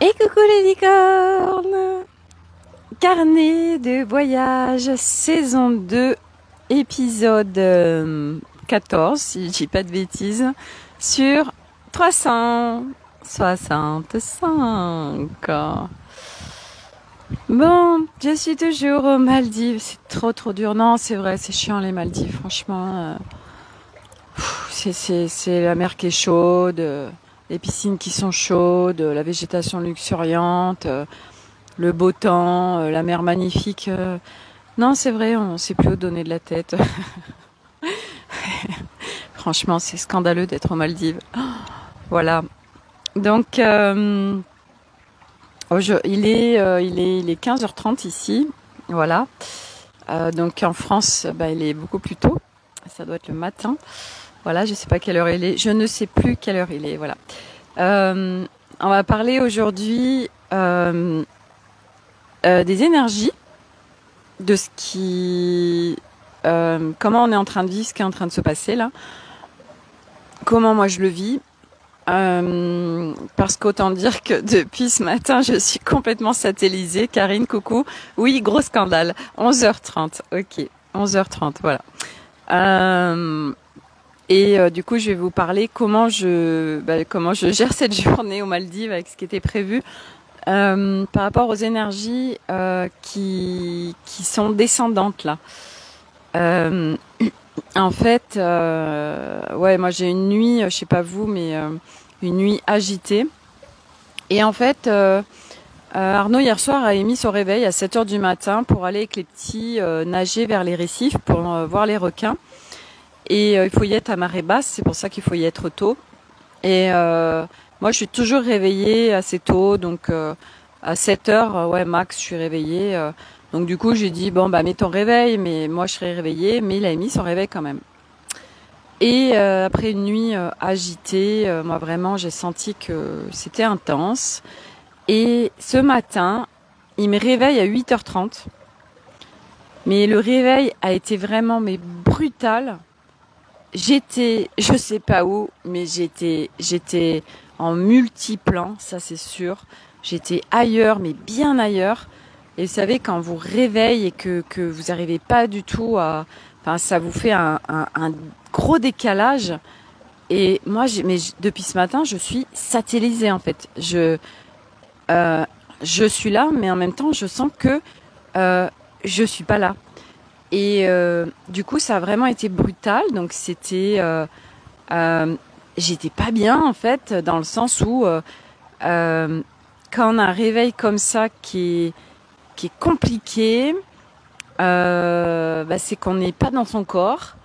Et coucou les licornes! Carnet de voyage, saison 2, épisode 14, si je dis pas de bêtises, sur 365. Bon, je suis toujours aux Maldives, c'est trop dur. Non, c'est vrai, c'est chiant les Maldives, franchement. C'est la mer qui est chaude, les piscines qui sont chaudes, la végétation luxuriante, le beau temps, la mer magnifique. Non, c'est vrai, on sait plus où donner de la tête. Franchement, c'est scandaleux d'être aux Maldives. Voilà. Donc, il est 15h30 ici. Voilà. Donc en France, il est beaucoup plus tôt. Ça doit être le matin. Voilà, je sais pas quelle heure il est. Je ne sais plus quelle heure il est. Voilà. On va parler aujourd'hui des énergies, de ce qui, comment on est en train de vivre, ce qui est en train de se passer là. Comment moi je le vis. Parce qu'autant dire que depuis ce matin, je suis complètement satellisée. Karine, coucou. Oui, gros scandale. 11h30. Ok, 11h30. Voilà. Du coup, je vais vous parler comment je gère cette journée aux Maldives avec ce qui était prévu par rapport aux énergies qui sont descendantes là. En fait, ouais, moi j'ai une nuit, je sais pas vous, mais une nuit agitée. Et en fait, Arnaud hier soir a émis son réveil à 7h du matin pour aller avec les petits nager vers les récifs pour voir les requins. Et il faut y être à marée basse, c'est pour ça qu'il faut y être tôt. Et moi, je suis toujours réveillée assez tôt, donc à 7h, ouais, max, je suis réveillée. Donc du coup, j'ai dit, bon, mets ton réveil, mais moi, je serai réveillée, mais il a mis son réveil quand même. Et après une nuit agitée, moi, vraiment, j'ai senti que c'était intense. Et ce matin, il me réveille à 8h30. Mais le réveil a été vraiment brutal. J'étais, je sais pas où, mais j'étais en multiplan, ça c'est sûr. J'étais ailleurs, mais bien ailleurs. Et vous savez, quand vous réveillez et que vous n'arrivez pas du tout à, enfin, ça vous fait un gros décalage. Et moi, depuis ce matin, je suis satellisée en fait. Je suis là, mais en même temps, je sens que je suis pas là. Et du coup, ça a vraiment été brutal. Donc, j'étais pas bien en fait, dans le sens où quand on a un réveil comme ça qui est compliqué, c'est qu'on n'est pas dans son corps.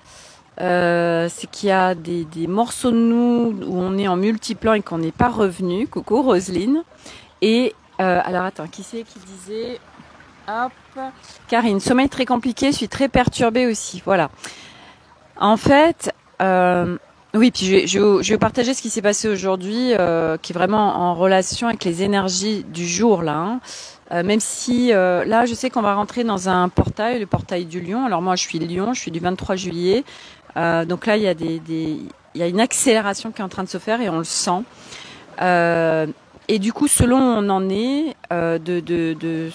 C'est qu'il y a des morceaux de nous où on est en multiplan et qu'on n'est pas revenu. Coucou Roselyne. Et alors attends, qui c'est qui disait? Hop. Karine, sommeil très compliqué, je suis très perturbée aussi. Voilà. En fait, oui, puis je vais partager ce qui s'est passé aujourd'hui, qui est vraiment en relation avec les énergies du jour là. Même si là, je sais qu'on va rentrer dans un portail, le portail du Lion. Alors moi, je suis Lion, je suis du 23 juillet. Donc là, il y a il y a une accélération qui est en train de se faire et on le sent. Et du coup, selon où on en est du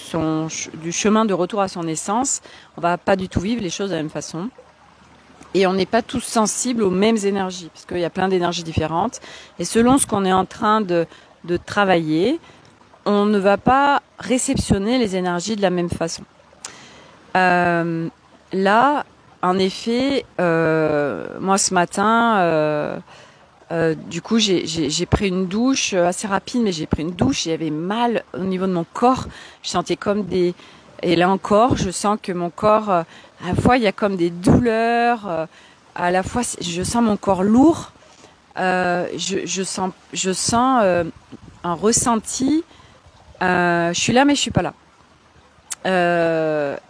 chemin de retour à son essence, on va pas du tout vivre les choses de la même façon. Et on n'est pas tous sensibles aux mêmes énergies, parce qu'il y a plein d'énergies différentes. Et selon ce qu'on est en train de travailler, on ne va pas réceptionner les énergies de la même façon. Là, en effet, moi ce matin... du coup, j'ai pris une douche assez rapide, mais j'ai pris une douche. J'avais mal au niveau de mon corps. Je sentais comme des... Et là encore, je sens que mon corps, à la fois, il y a comme des douleurs. À la fois, je sens mon corps lourd. Je sens un ressenti. Je suis là, mais je suis pas là.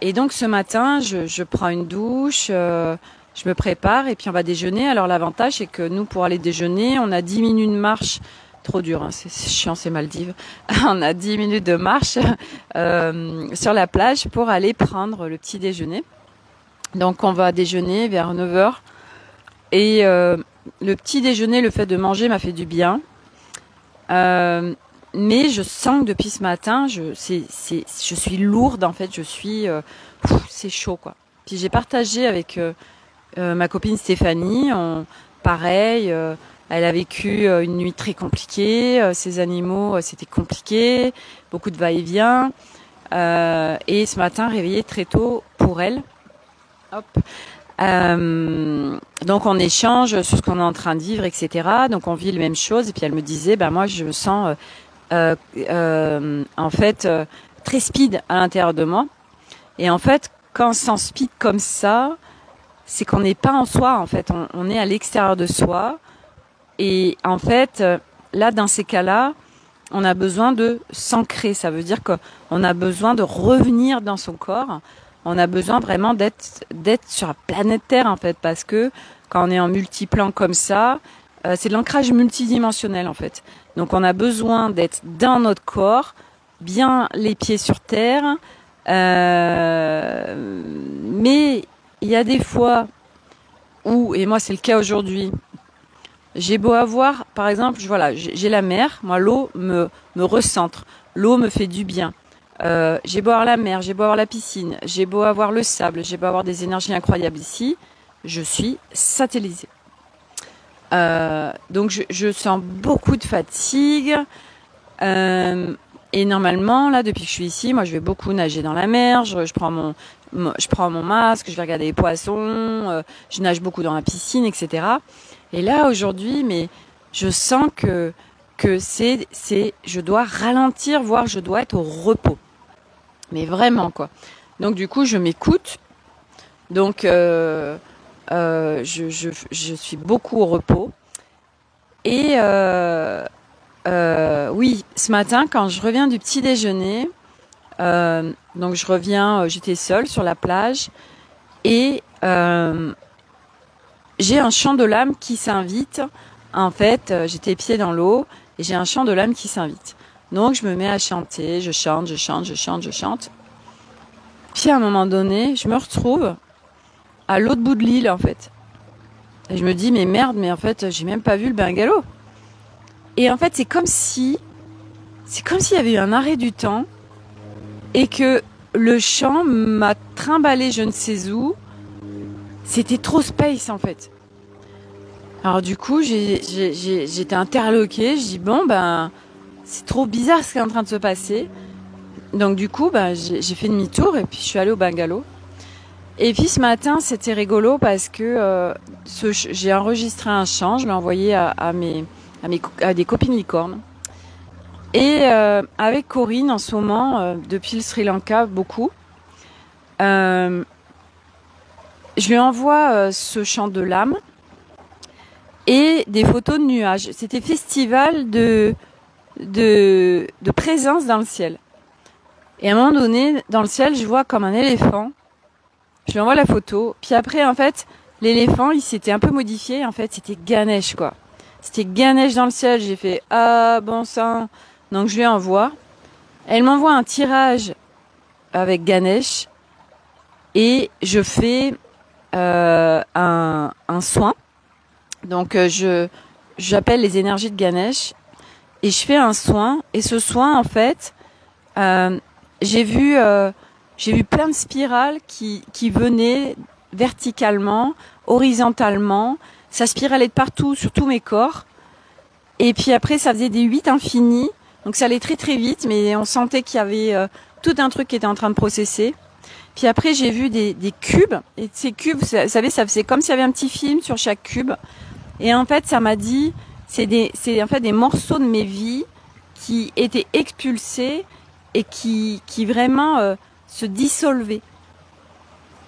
Et donc, ce matin, je prends une douche. Je me prépare et puis on va déjeuner. Alors l'avantage c'est que nous pour aller déjeuner, on a 10 minutes de marche. Trop dur, hein, c'est chiant ces Maldives. On a 10 minutes de marche sur la plage pour aller prendre le petit déjeuner. Donc on va déjeuner vers 9h. Et le petit déjeuner, le fait de manger m'a fait du bien. mais je sens que depuis ce matin, je suis lourde en fait, c'est chaud quoi. Puis j'ai partagé avec ma copine Stéphanie, pareil, elle a vécu une nuit très compliquée, ses animaux c'était compliqué, beaucoup de va-et-vient, et ce matin réveillée très tôt pour elle. Hop. Donc on échange sur ce qu'on est en train de vivre, etc. Donc on vit les mêmes choses. Et puis elle me disait, moi je me sens en fait très speed à l'intérieur de moi. Et en fait, quand on se sent speed comme ça, c'est qu'on n'est pas en soi. En fait, on est à l'extérieur de soi. Et en fait, là, dans ces cas-là, on a besoin de s'ancrer. Ça veut dire qu'on a besoin de revenir dans son corps. On a besoin vraiment d'être sur la planète Terre en fait, parce que quand on est en multiplan comme ça, c'est de l'ancrage multidimensionnel en fait. Donc on a besoin d'être dans notre corps, bien les pieds sur terre, mais il y a des fois où, et moi c'est le cas aujourd'hui, j'ai beau avoir, par exemple, j'ai la mer, moi l'eau me recentre, l'eau me fait du bien. J'ai beau avoir la mer, j'ai beau avoir la piscine, j'ai beau avoir le sable, j'ai beau avoir des énergies incroyables ici, je suis satellisée. Donc je sens beaucoup de fatigue. Et normalement, là, depuis que je suis ici, moi je vais beaucoup nager dans la mer, je prends mon masque, je vais regarder les poissons, je nage beaucoup dans la piscine, etc. Et là, aujourd'hui, mais je sens que je dois ralentir, voire je dois être au repos. Mais vraiment, quoi. Donc, du coup, je m'écoute. Donc, je suis beaucoup au repos. Et oui, ce matin, quand je reviens du petit déjeuner, donc je reviens, j'étais seule sur la plage. Et j'ai un chant de l'âme qui s'invite. En fait, j'étais pieds dans l'eau et j'ai un chant de l'âme qui s'invite. Donc, je me mets à chanter, je chante. Puis, à un moment donné, je me retrouve à l'autre bout de l'île, en fait. Et je me dis, mais merde, mais en fait, j'ai même pas vu le bungalow. Et en fait, c'est comme s'il y avait eu un arrêt du temps et que le chant m'a trimballé je ne sais où. C'était trop space, en fait. Alors, du coup, j'étais interloquée. Je dis, bon, c'est trop bizarre ce qui est en train de se passer. Donc du coup, j'ai fait demi-tour et puis je suis allée au bungalow. Et puis ce matin, c'était rigolo parce que j'ai enregistré un chant, je l'ai envoyé à des copines licornes. Et avec Corinne, en ce moment, depuis le Sri Lanka, beaucoup, je lui envoie ce chant de l'âme et des photos de nuages. C'était festival de présence dans le ciel. Et à un moment donné, dans le ciel, je vois comme un éléphant. Je lui envoie la photo. Puis après, en fait, l'éléphant, il s'était un peu modifié. En fait, c'était Ganesh, quoi. C'était Ganesh dans le ciel. J'ai fait, ah, bon sang. Donc, je lui envoie. Elle m'envoie un tirage avec Ganesh. Et je fais un soin. Donc, j'appelle les énergies de Ganesh. Et je fais un soin. Et ce soin, en fait, j'ai vu plein de spirales qui venaient verticalement, horizontalement. Ça spiralait de partout, sur tous mes corps. Et puis après, ça faisait des 8 infinis. Donc ça allait très très vite, mais on sentait qu'il y avait tout un truc qui était en train de processer. Puis après, j'ai vu des cubes. Et ces cubes, vous savez, ça faisait comme s'il y avait un petit film sur chaque cube. Et en fait, ça m'a dit, c'est en fait des morceaux de mes vies qui étaient expulsés et qui vraiment se dissolvaient.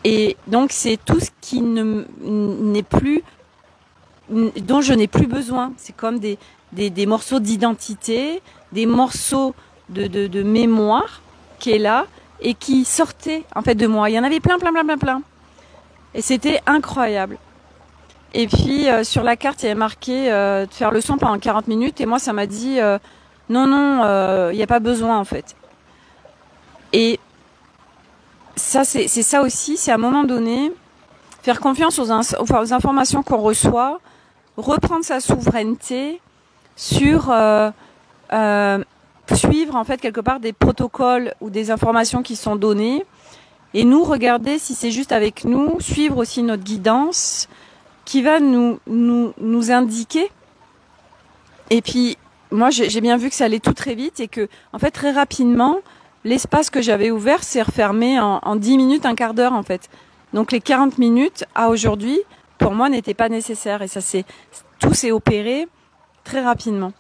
Et donc c'est tout ce qui n'est plus, dont je n'ai plus besoin. C'est comme des morceaux d'identité, des morceaux de mémoire qui est là et qui sortaient en fait de moi. Il y en avait plein. Et c'était incroyable. Et puis sur la carte, il y avait marqué de faire le son pendant 40 minutes. Et moi, ça m'a dit non, il n'y a pas besoin en fait. Et ça, c'est ça aussi, c'est à un moment donné, faire confiance aux informations qu'on reçoit, reprendre sa souveraineté sur suivre en fait quelque part des protocoles ou des informations qui sont données et nous regarder si c'est juste avec nous, suivre aussi notre guidance qui va nous indiquer. Et puis moi j'ai bien vu que ça allait tout très vite et que en fait très rapidement l'espace que j'avais ouvert s'est refermé en 10 minutes, un quart d'heure en fait. Donc les 40 minutes à aujourd'hui pour moi n'étaient pas nécessaires et tout s'est opéré très rapidement.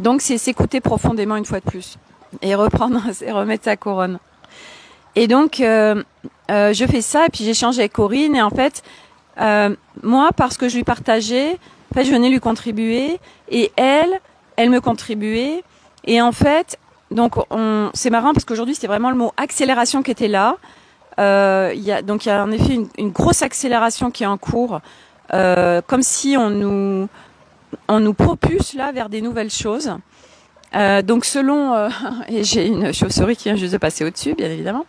Donc c'est s'écouter profondément une fois de plus et remettre sa couronne. Et donc je fais ça et puis j'échange avec Corinne et en fait moi parce que je lui partageais, en fait je venais lui contribuer et elle me contribuait et en fait donc c'est marrant parce qu'aujourd'hui c'était vraiment le mot accélération qui était là. Il y a en effet une grosse accélération qui est en cours, comme si on nous propulse là vers des nouvelles choses. Donc selon et j'ai une chauve-souris qui vient juste de passer au-dessus, bien évidemment.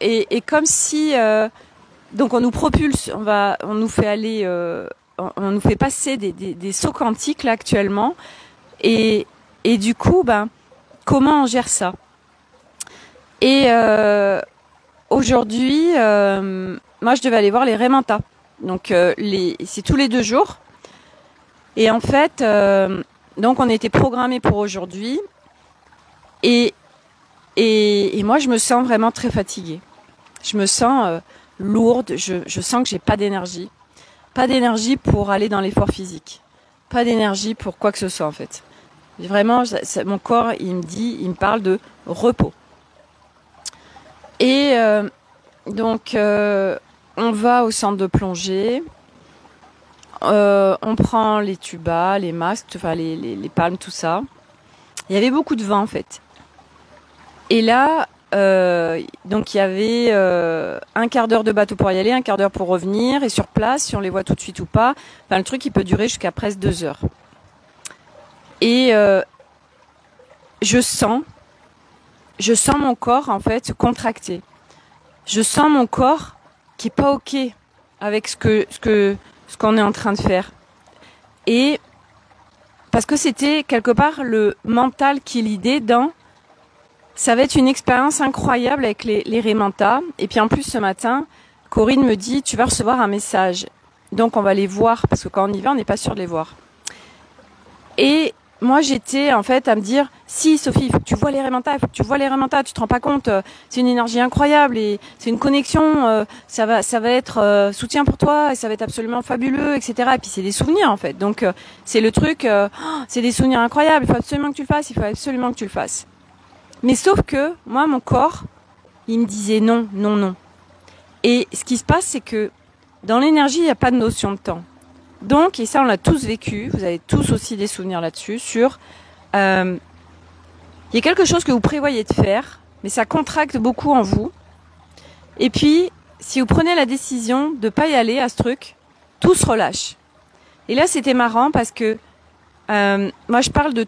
Et comme si donc on nous propulse, on nous fait aller, on nous fait passer des sauts quantiques là actuellement. Et du coup, comment on gère ça? Et aujourd'hui, moi je devais aller voir les Raymanta. Donc c'est tous les 2 jours. Et en fait, donc on était programmé pour aujourd'hui. Et moi je me sens vraiment très fatiguée. Je me sens lourde. Je sens que j'ai pas d'énergie. Pas d'énergie pour aller dans l'effort physique. Pas d'énergie pour quoi que ce soit en fait. Vraiment, mon corps, il me parle de repos. Et donc, on va au centre de plongée. On prend les tubas, les masques, enfin les palmes, tout ça. Il y avait beaucoup de vent en fait. Et là, donc il y avait un quart d'heure de bateau pour y aller, un quart d'heure pour revenir. Et sur place, si on les voit tout de suite ou pas, le truc il peut durer jusqu'à presque 2 heures. Et je sens mon corps en fait se contracter. Je sens mon corps qui est pas ok avec ce qu'on est en train de faire. Et parce que c'était quelque part le mental qui est l'idée ça va être une expérience incroyable avec les Raymanta. Et puis en plus ce matin, Corinne me dit tu vas recevoir un message. Donc on va les voir parce que quand on y va, on n'est pas sûr de les voir. Et moi j'étais en fait à me dire si Sophie, il faut que tu vois les Raymanta, tu te rends pas compte, c'est une énergie incroyable et c'est une connexion, ça va être soutien pour toi et ça va être absolument fabuleux, etc. Et puis c'est des souvenirs en fait, donc c'est le truc, c'est des souvenirs incroyables, il faut absolument que tu le fasses, mais sauf que moi mon corps, il me disait non. Et ce qui se passe c'est que dans l'énergie il n'y a pas de notion de temps. Donc, et ça on l'a tous vécu, vous avez tous aussi des souvenirs là-dessus, sur il y a quelque chose que vous prévoyez de faire, mais ça contracte beaucoup en vous. Et puis, si vous prenez la décision de pas y aller à ce truc, tout se relâche. Et là, c'était marrant parce que moi, je parle de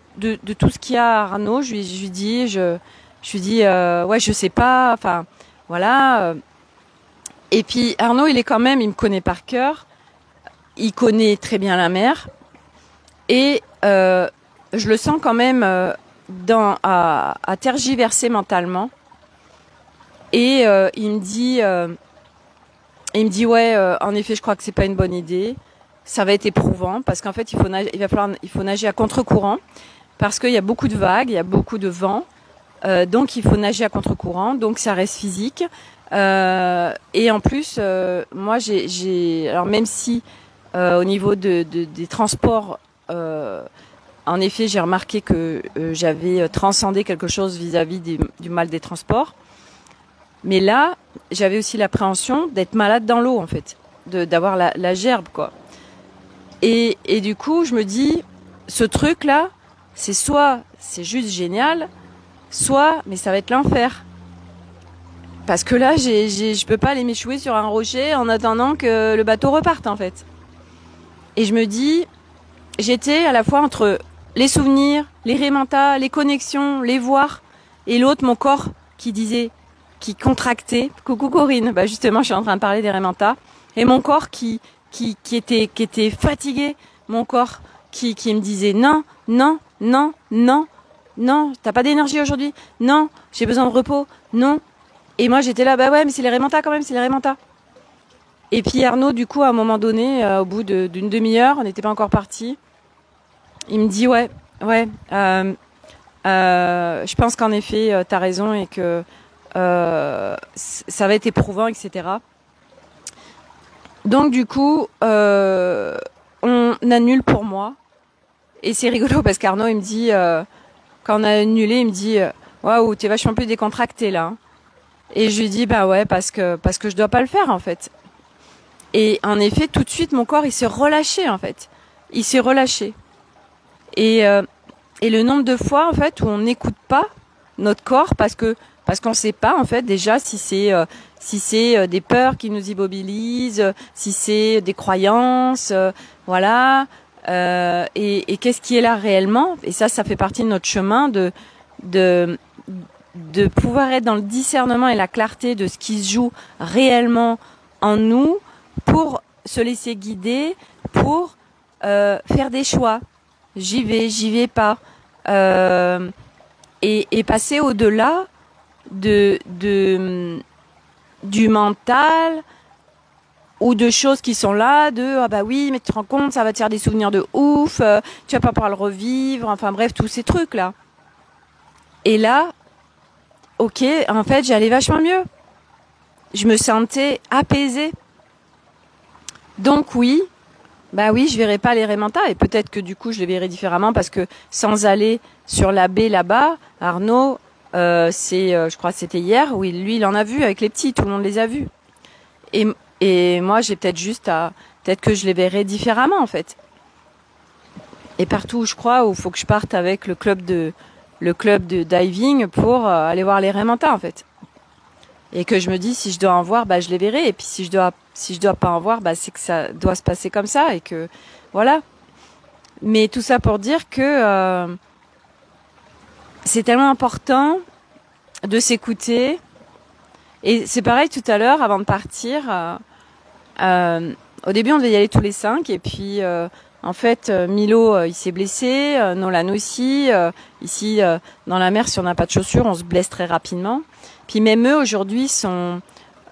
tout ce qu'il y a à Arnaud. Je lui dis, ouais, je sais pas, enfin, voilà. Et puis Arnaud, il me connaît par cœur. Il connaît très bien la mer et je le sens quand même à tergiverser mentalement. Et il me dit ouais, en effet, je crois que c'est pas une bonne idée. Ça va être éprouvant parce qu'en fait, il faut nager à contre-courant parce qu'il y a beaucoup de vagues, il y a beaucoup de vent, donc il faut nager à contre-courant, donc ça reste physique. Et en plus, moi, alors même si au niveau des transports, en effet, j'ai remarqué que j'avais transcendé quelque chose vis-à-vis du mal des transports. Mais là, j'avais aussi l'appréhension d'être malade dans l'eau, en fait, d'avoir la gerbe, quoi. Et du coup, je me dis, ce truc-là, c'est juste génial, soit, mais ça va être l'enfer. Parce que là, je peux pas aller m'échouer sur un rocher en attendant que le bateau reparte, en fait. Et je me dis, j'étais à la fois entre les souvenirs, les Raymanta, les connexions, les voir, et l'autre, mon corps, qui contractait. Coucou Corinne, justement, je suis en train de parler des Raymanta. Et mon corps qui était fatigué, mon corps qui me disait non, Non. T'as pas d'énergie aujourd'hui? Non. J'ai besoin de repos? Non. Et moi, j'étais là, bah ouais, mais c'est les Raymanta quand même, c'est les Raymanta. Et puis Arnaud, du coup, à un moment donné, au bout d'une demi-heure, on n'était pas encore parti, il me dit, ouais, je pense qu'en effet, t'as raison et que ça va être éprouvant, etc. Donc du coup, on annule pour moi. Et c'est rigolo parce qu'Arnaud, il me dit, quand on a annulé, il me dit, waouh, t'es vachement plus décontracté là. Et je lui dis, bah ouais, parce que je dois pas le faire en fait. Et en effet, tout de suite, mon corps, il s'est relâché en fait. Il s'est relâché. Et le nombre de fois en fait où on n'écoute pas notre corps parce qu'on sait pas en fait déjà si c'est des peurs qui nous immobilisent, si c'est des croyances, voilà. Et qu'est-ce qui est là réellement? Et ça fait partie de notre chemin de pouvoir être dans le discernement et la clarté de ce qui se joue réellement en nous pour se laisser guider, pour faire des choix. J'y vais pas. Et passer au-delà du mental ou de choses qui sont là, ah bah oui, mais tu te rends compte, ça va te faire des souvenirs de ouf, tu vas pas pouvoir le revivre, enfin bref, tous ces trucs-là. Et là, ok, en fait, j'allais vachement mieux. Je me sentais apaisée. Donc oui, bah oui, je verrai pas les Raymanta et peut-être que du coup, je les verrai différemment parce que sans aller sur la baie là-bas, Arnaud, je crois que c'était hier, où lui, il en a vu avec les petits, tout le monde les a vus. Et moi, j'ai peut-être que je les verrai différemment en fait. Et partout où je crois, où il faut que je parte avec le club de diving pour aller voir les Raymanta en fait. Et que je me dis, si je dois en voir, bah je les verrai. Et puis si je dois pas en voir, bah c'est que ça doit se passer comme ça et que voilà. Mais tout ça pour dire que c'est tellement important de s'écouter. Et c'est pareil tout à l'heure, avant de partir. Au début, on devait y aller tous les 5 et puis en fait, Milo, il s'est blessé, Nolan aussi. Ici, dans la mer, si on n'a pas de chaussures, on se blesse très rapidement. Puis même eux, aujourd'hui, sont...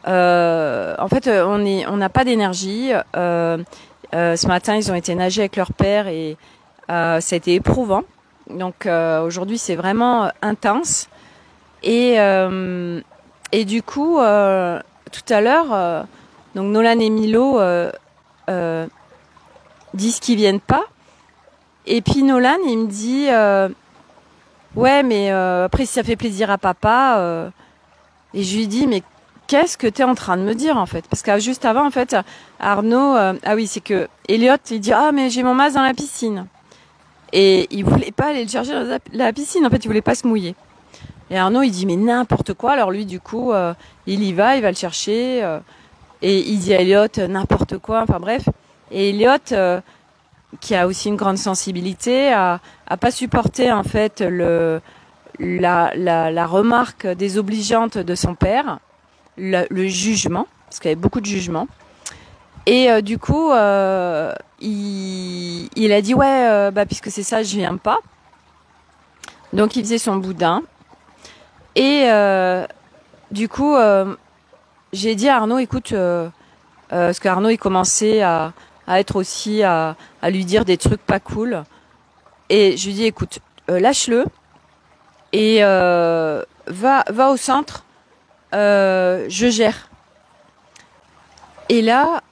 en fait, on n'a pas d'énergie. Ce matin, ils ont été nager avec leur père et ça a été éprouvant. Donc aujourd'hui, c'est vraiment intense. Et du coup, tout à l'heure, donc Nolan et Milo disent qu'ils viennent pas. Et puis Nolan, il me dit ouais, mais après si ça fait plaisir à papa. Et je lui dis mais qu'est-ce que tu es en train de me dire en fait? Parce que juste avant en fait, Arnaud, ah oui, c'est que Elliot il dit ah mais j'ai mon masque dans la piscine. Et il voulait pas aller le chercher dans la piscine. En fait, il voulait pas se mouiller. Et Arnaud, il dit mais n'importe quoi. Alors lui, du coup, il y va, il va le chercher. Et il dit à Elliot n'importe quoi. Enfin bref. Et Elliot, qui a aussi une grande sensibilité, a pas supporté en fait la remarque désobligeante de son père, le jugement, parce qu'il y avait beaucoup de jugement. Et du coup, il a dit ouais, bah puisque c'est ça, je viens pas. Donc il faisait son boudin. Et du coup, j'ai dit à Arnaud, écoute, parce qu'Arnaud il commençait à être aussi à lui dire des trucs pas cool. Et je lui dis écoute, lâche-le et va au centre, je gère. Et là,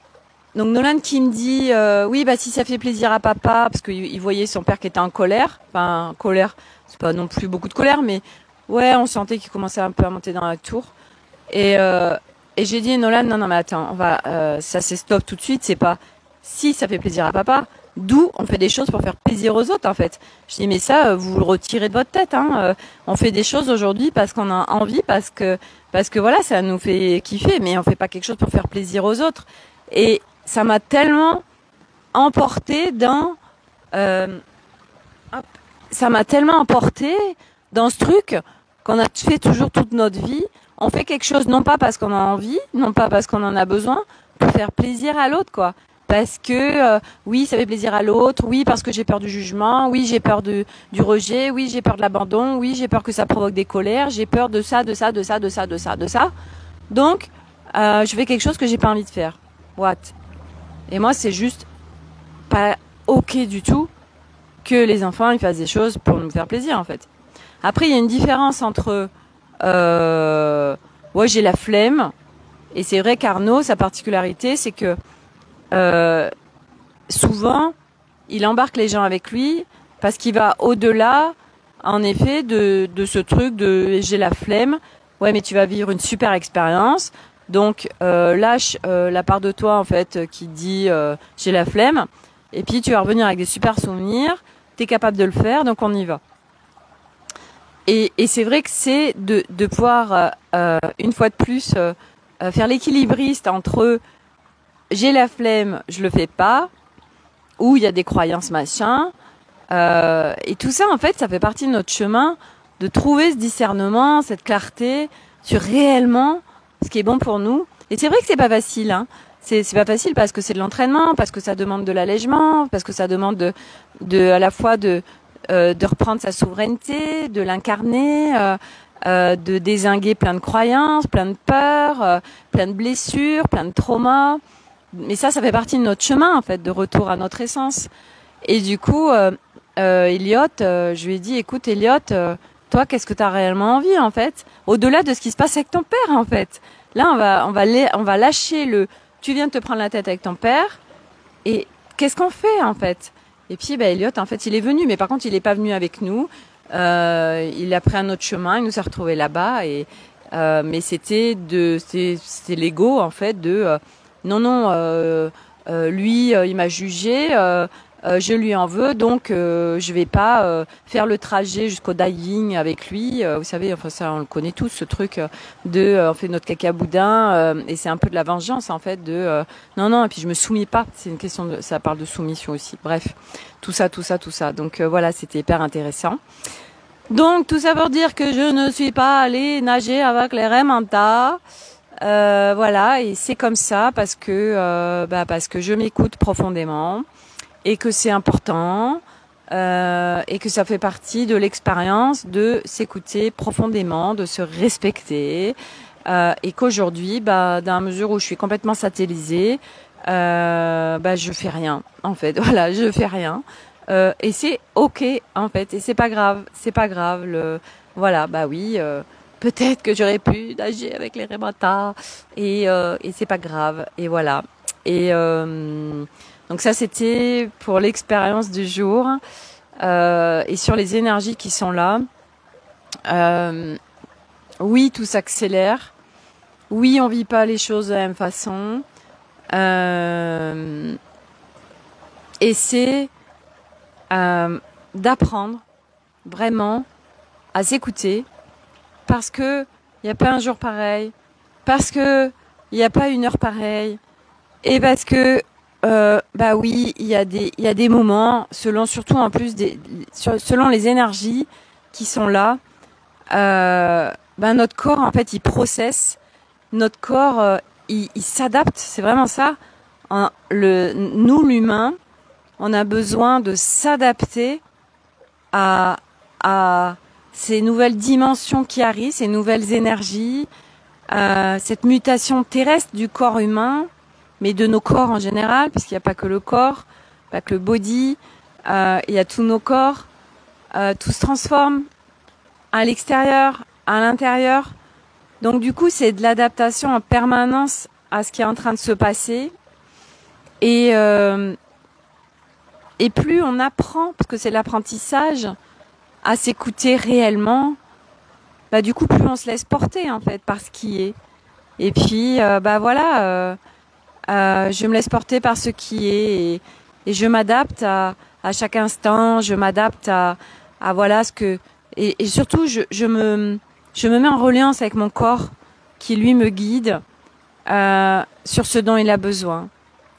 donc Nolan qui me dit oui bah si ça fait plaisir à papa, parce qu'il voyait son père qui était en colère, enfin colère, c'est pas non plus beaucoup de colère, mais ouais on sentait qu'il commençait un peu à monter dans la tour. Et j'ai dit Nolan non mais attends, on va ça c'est stop tout de suite, c'est pas si ça fait plaisir à papa, d'où on fait des choses pour faire plaisir aux autres en fait. Je dis mais ça vous le retirez de votre tête hein. On fait des choses aujourd'hui parce qu'on a envie, parce que voilà ça nous fait kiffer, mais on fait pas quelque chose pour faire plaisir aux autres. Et ça m'a tellement emporté dans ce truc qu'on a fait toujours toute notre vie. On fait quelque chose non pas parce qu'on a envie, non pas parce qu'on en a besoin, pour faire plaisir à l'autre quoi. parce que oui, ça fait plaisir à l'autre, oui, parce que j'ai peur du jugement, oui, j'ai peur du rejet, oui, j'ai peur de l'abandon, oui, j'ai peur que ça provoque des colères, j'ai peur de ça, de ça, de ça, de ça, de ça, de ça. Donc, je fais quelque chose que j'ai pas envie de faire. What? Et moi, c'est juste pas ok du tout que les enfants ils fassent des choses pour nous faire plaisir, en fait. Après, il y a une différence entre ouais, j'ai la flemme, et c'est vrai qu'Arnaud, sa particularité, c'est que souvent, il embarque les gens avec lui parce qu'il va au-delà, en effet, de ce truc de j'ai la flemme. Ouais, mais tu vas vivre une super expérience. Donc, lâche la part de toi, en fait, qui dit j'ai la flemme. Et puis, tu vas revenir avec des super souvenirs. T'es capable de le faire, donc on y va. Et c'est vrai que c'est de pouvoir, une fois de plus, faire l'équilibriste entre j'ai la flemme, je le fais pas, ou il y a des croyances machin. Et tout ça, en fait, ça fait partie de notre chemin de trouver ce discernement, cette clarté sur réellement ce qui est bon pour nous. Et c'est vrai que c'est pas facile, hein. C'est pas facile parce que c'est de l'entraînement, parce que ça demande de l'allègement, parce que ça demande à la fois de reprendre sa souveraineté, de l'incarner, de dézinguer plein de croyances, plein de peurs, plein de blessures, plein de traumas. Mais ça fait partie de notre chemin, en fait, de retour à notre essence. Et du coup, Elliot, je lui ai dit, écoute, Elliot, toi, qu'est-ce que tu as réellement envie, en fait, au-delà de ce qui se passe avec ton père, en fait. Là, on va lâcher tu viens de te prendre la tête avec ton père, et qu'est-ce qu'on fait, en fait? Et puis, Elliot, en fait, il est venu, mais par contre, il n'est pas venu avec nous. Il a pris un autre chemin, il nous a retrouvés là-bas, et mais c'est l'ego, en fait, de non, lui, il m'a jugé, je lui en veux, donc je vais pas faire le trajet jusqu'au diving avec lui. Vous savez, enfin ça, on le connaît tous, ce truc on fait notre caca boudin, et c'est un peu de la vengeance, en fait, non, et puis je me soumets pas. C'est une question ça parle de soumission aussi. Bref, tout ça. Donc voilà, c'était hyper intéressant. Donc tout ça pour dire que je ne suis pas allée nager avec les Raymanta. Voilà, et c'est comme ça parce que je m'écoute profondément et que c'est important et que ça fait partie de l'expérience de s'écouter profondément, de se respecter, et qu'aujourd'hui, dans la mesure où je suis complètement satellisée, je fais rien, en fait. Voilà, je fais rien, et c'est ok, en fait, et c'est pas grave. Voilà, oui. Peut-être que j'aurais pu nager avec les Raymanta, et c'est pas grave, et voilà. Et donc ça, c'était pour l'expérience du jour, et sur les énergies qui sont là. Oui, tout s'accélère. Oui, on vit pas les choses de la même façon. Et c'est d'apprendre vraiment à s'écouter, parce que il n'y a pas un jour pareil, parce que il n'y a pas une heure pareille, et parce que oui, il y a des moments, surtout en plus selon les énergies qui sont là, notre corps, en fait, il processe, notre corps il s'adapte, c'est vraiment ça. Nous, l'humain, on a besoin de s'adapter à ces nouvelles dimensions qui arrivent, ces nouvelles énergies, cette mutation terrestre du corps humain, mais de nos corps en général, puisqu'il n'y a pas que le corps, pas que le body, il y a tous nos corps, tout se transforme à l'extérieur, à l'intérieur. Donc du coup, c'est de l'adaptation en permanence à ce qui est en train de se passer. Et plus on apprend, parce que c'est l'apprentissage, à s'écouter réellement, du coup, plus on se laisse porter, en fait, par ce qui est. Et puis, je me laisse porter par ce qui est, et je m'adapte à chaque instant, je m'adapte à voilà ce que, et surtout, je me mets en reliance avec mon corps qui, lui, me guide sur ce dont il a besoin.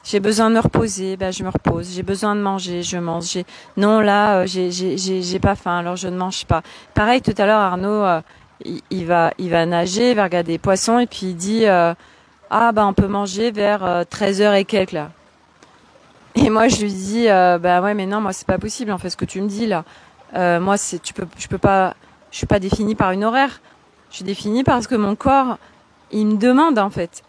J'ai besoin de me reposer, je me repose. J'ai besoin de manger, je mange. Non, là, j'ai pas faim, alors je ne mange pas. Pareil, tout à l'heure, Arnaud, il va nager, il va regarder les poissons, et puis il dit on peut manger vers 13h et quelques, là. Et moi, je lui dis, bah ouais, mais non, moi, c'est pas possible, en fait, ce que tu me dis là. Moi, je peux pas, je suis pas définie par une horaire. Je suis définie parce que mon corps, il me demande, en fait.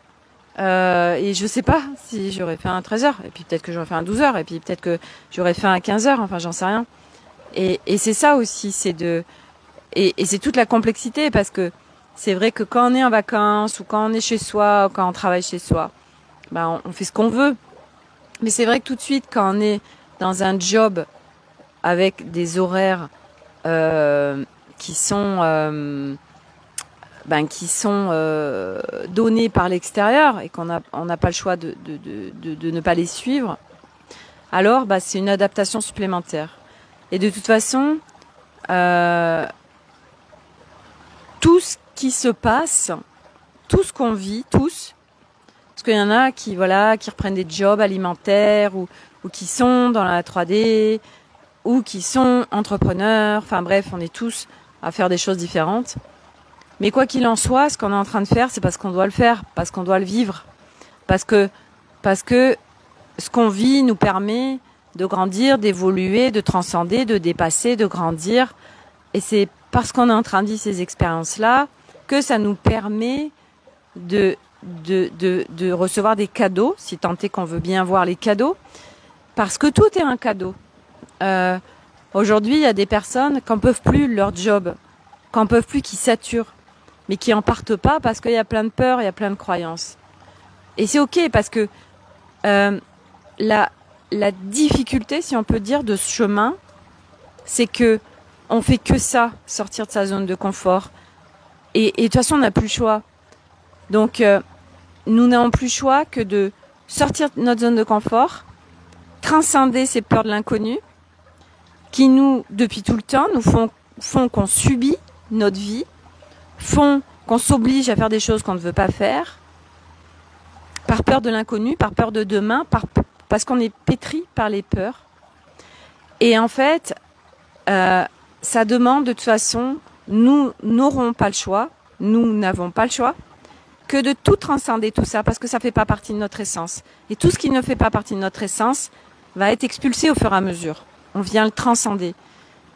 Et je sais pas si j'aurais fait un 13h, et puis peut-être que j'aurais fait un 12h, et puis peut-être que j'aurais fait un 15h, enfin, j'en sais rien. Et c'est ça aussi, et c'est toute la complexité, parce que c'est vrai que quand on est en vacances, ou quand on est chez soi, ou quand on travaille chez soi, bah, on fait ce qu'on veut. Mais c'est vrai que tout de suite, quand on est dans un job avec des horaires qui sont donnés par l'extérieur et on n'a pas le choix de ne pas les suivre, alors bah, c'est une adaptation supplémentaire. Et de toute façon, tout ce qui se passe, tout ce qu'on vit, tous, parce qu'il y en a qui reprennent des jobs alimentaires ou qui sont dans la 3D ou qui sont entrepreneurs. Enfin bref, on est tous à faire des choses différentes. Mais quoi qu'il en soit, ce qu'on est en train de faire, c'est parce qu'on doit le faire, parce qu'on doit le vivre, parce que ce qu'on vit nous permet de grandir, d'évoluer, de transcender, de dépasser, de grandir. Et c'est parce qu'on est en train de vivre ces expériences-là que ça nous permet de recevoir des cadeaux, si tant est qu'on veut bien voir les cadeaux, parce que tout est un cadeau. Aujourd'hui, il y a des personnes qui n'en peuvent plus leur job, qui n'en peuvent plus, qui saturent, mais qui n'en partent pas parce qu'il y a plein de peurs, il y a plein de croyances. Et c'est ok, parce que la difficulté, si on peut dire, de ce chemin, c'est que on fait que ça, sortir de sa zone de confort. Et de toute façon, on n'a plus le choix. Donc, nous n'avons plus le choix que de sortir de notre zone de confort, transcender ces peurs de l'inconnu, qui nous, depuis tout le temps, nous font qu'on subit notre vie, font qu'on s'oblige à faire des choses qu'on ne veut pas faire, par peur de l'inconnu, par peur de demain, parce qu'on est pétri par les peurs. Et en fait, ça demande de toute façon, nous n'aurons pas le choix, nous n'avons pas le choix, que de tout transcender tout ça, parce que ça ne fait pas partie de notre essence. Et tout ce qui ne fait pas partie de notre essence va être expulsé au fur et à mesure. On vient le transcender.